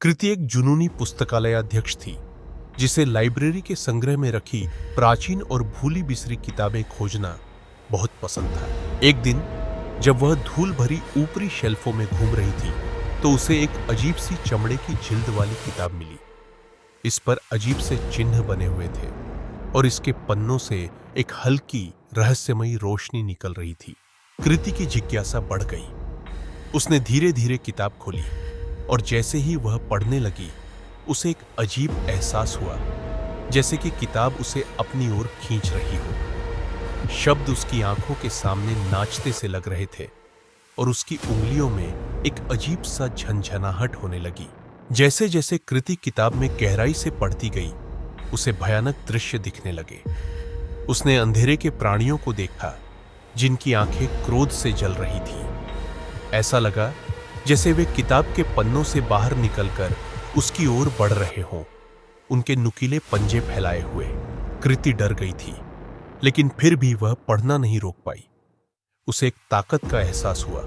कृति एक जुनूनी पुस्तकालयाध्यक्ष थी जिसे लाइब्रेरी के संग्रह में रखी प्राचीन और भूली बिसरी किताबें खोजना बहुत पसंद था। एक दिन जब वह धूल भरी ऊपरी शेल्फों में घूम रही थी तो उसे एक अजीब सी चमड़े की जिल्द वाली किताब मिली। इस पर अजीब से चिन्ह बने हुए थे और इसके पन्नों से एक हल्की रहस्यमयी रोशनी निकल रही थी। कृति की जिज्ञासा बढ़ गई। उसने धीरे धीरे किताब खोली और जैसे ही वह पढ़ने लगी उसे एक अजीब एहसास हुआ, जैसे कि किताब उसे अपनी ओर खींच रही हो। शब्द उसकी आंखों के सामने नाचते से लग रहे थे और उसकी उंगलियों में एक अजीब सा झंझनाहट होने लगी। जैसे जैसे कृति किताब में गहराई से पढ़ती गई उसे भयानक दृश्य दिखने लगे। उसने अंधेरे के प्राणियों को देखा जिनकी आंखें क्रोध से जल रही थी। ऐसा लगा जैसे वे किताब के पन्नों से बाहर निकलकर उसकी ओर बढ़ रहे हों, उनके नुकीले पंजे फैलाए हुए। कृति डर गई थी, लेकिन फिर भी वह पढ़ना नहीं रोक पाई। उसे एक ताकत का एहसास हुआ,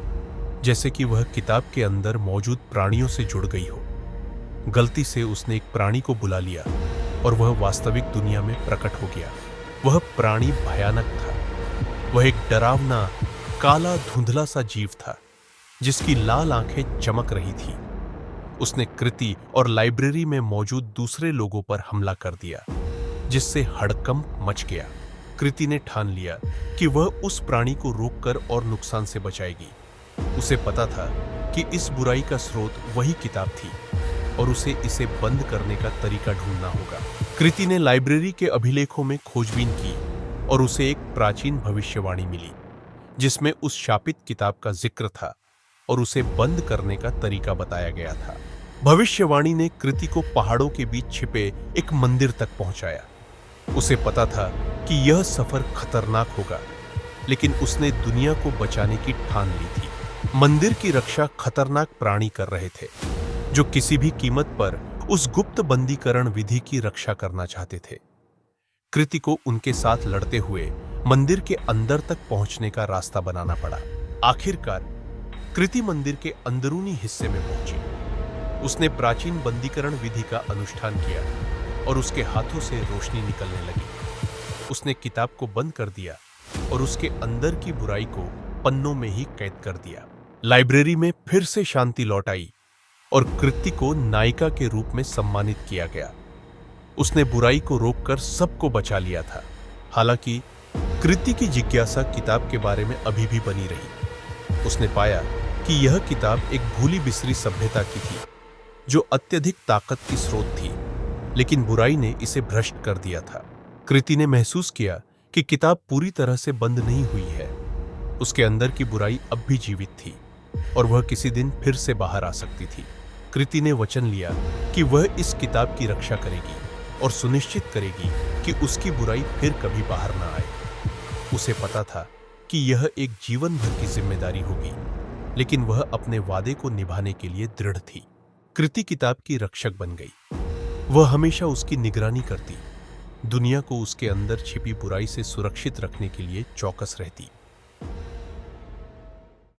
जैसे कि वह किताब के अंदर मौजूद प्राणियों से जुड़ गई हो। गलती से उसने एक प्राणी को बुला लिया और वह वास्तविक दुनिया में प्रकट हो गया। वह प्राणी भयानक था। वह एक डरावना, काला, धुंधला सा जीव था जिसकी लाल आंखें चमक रही थी। उसने कृति और लाइब्रेरी में मौजूद दूसरे लोगों पर हमला कर दिया, जिससे हड़कंप मच गया। कृति ने ठान लिया कि वह उस प्राणी को रोककर और नुकसान से बचाएगी। उसे पता था कि इस बुराई का स्रोत वही किताब थी और उसे इसे बंद करने का तरीका ढूंढना होगा। कृति ने लाइब्रेरी के अभिलेखों में खोजबीन की और उसे एक प्राचीन भविष्यवाणी मिली जिसमें उस शापित किताब का जिक्र था और उसे बंद करने का तरीका बताया गया था। भविष्यवाणी ने कृति को पहाड़ों के बीच छिपे एक मंदिर तक पहुंचाया। उसे पता था कि यह सफर खतरनाक होगा, लेकिन उसने दुनिया को बचाने की ठान ली थी। मंदिर की रक्षा खतरनाक प्राणी कर रहे थे जो किसी भी कीमत पर उस गुप्त बंदीकरण विधि की रक्षा करना चाहते थे। कृति को उनके साथ लड़ते हुए मंदिर के अंदर तक पहुंचने का रास्ता बनाना पड़ा। आखिरकार कृति मंदिर के अंदरूनी हिस्से में पहुंची। उसने प्राचीन बंदीकरण विधि का अनुष्ठान किया और उसके हाथों से रोशनी निकलने लगी। उसने किताब को बंद कर दिया और उसके अंदर की बुराई को पन्नों में ही कैद कर दिया। लाइब्रेरी में फिर से शांति लौट आई और कृति को नायिका के रूप में सम्मानित किया गया। उसने बुराई को रोककर सबको बचा लिया था। हालांकि कृति की जिज्ञासा किताब के बारे में अभी भी बनी रही। उसने पाया कि यह किताब एक भूली बिसरी सभ्यता की थी जो अत्यधिक ताकत की स्रोत थी, लेकिन बुराई ने इसे भ्रष्ट कर दिया था। कृति ने महसूस किया कि किताब पूरी तरह से बंद नहीं हुई है। उसके अंदर की बुराई अब भी जीवित थी और वह किसी दिन फिर से बाहर आ सकती थी। कृति ने वचन लिया कि वह इस किताब की रक्षा करेगी और सुनिश्चित करेगी कि उसकी बुराई फिर कभी बाहर न आए। उसे पता था कि यह एक जीवन भर की जिम्मेदारी होगी, लेकिन वह अपने वादे को निभाने के लिए दृढ़ थी। कृति किताब की रक्षक बन गई। वह हमेशा उसकी निगरानी करती, दुनिया को उसके अंदर छिपी बुराई से सुरक्षित रखने के लिए चौकस रहती।